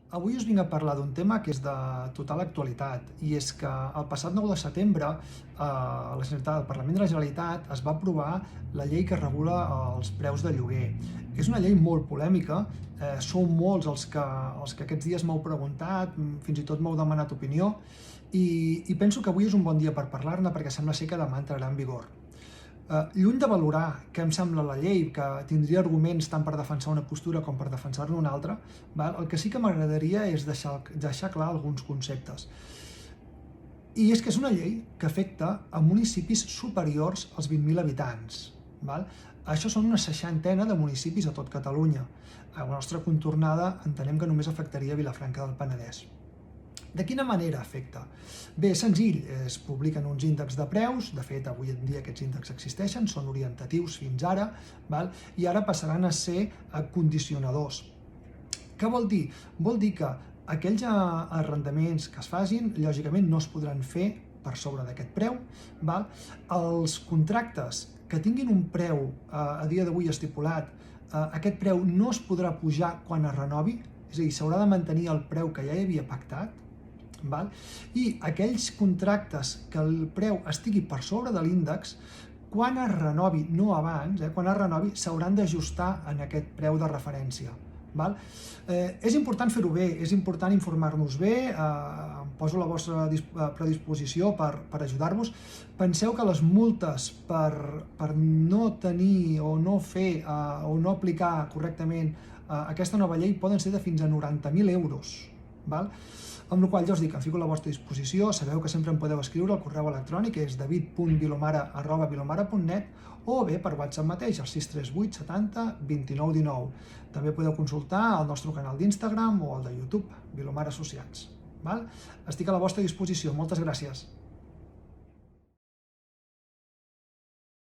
Avui us vinc a parlar d'un tema que és de total actualitat, i és que el passat 9 de setembre el Parlament de la Generalitat es va aprovar la llei que regula els preus de lloguer. És una llei molt polèmica, sou molts els que aquests dies m'heu preguntat, fins i tot m'heu demanat opinió, i penso que avui és un bon dia per parlar-ne perquè sembla ser que demà entrarà en vigor. Lluny de valorar què em sembla la llei, que tindria arguments tant per defensar una postura com per defensar-ne una altra, el que sí que m'agradaria és deixar clar alguns conceptes. I és que és una llei que afecta a municipis superiors als 20.000 habitants. Això són una 60ena de municipis a tot Catalunya. A la nostra contornada entenem que només afectaria Vilafranca del Penedès. De quina manera afecta? Bé, és senzill, es publiquen uns índexs de preus, de fet avui en dia aquests índexs existeixen, són orientatius fins ara, i ara passaran a ser condicionadors. Què vol dir? Vol dir que aquells arrendaments que es facin, lògicament no es podran fer per sobre d'aquest preu. Els contractes que tinguin un preu a dia d'avui estipulat, aquest preu no es podrà pujar quan es renovi, és a dir, s'haurà de mantenir el preu que ja hi havia pactat, i aquells contractes que el preu estigui per sobre de l'índex, quan es renovi, no abans, quan es renovi, s'hauran d'ajustar en aquest preu de referència. És important fer-ho bé, és important informar-nos bé, em poso a la vostra predisposició per ajudar-vos. Penseu que les multes per no tenir o no fer o no aplicar correctament aquesta nova llei poden ser de fins a 90.000 euros. Amb la qual cosa ja us dic, em fico a la vostra disposició, sabeu que sempre em podeu escriure al correu electrònic, que és david.vilomara@vilomara.net, o bé per WhatsApp mateix, al 638 70 29 19. També podeu consultar el nostre canal d'Instagram o el de YouTube, Vilomara Associats. Estic a la vostra disposició, moltes gràcies.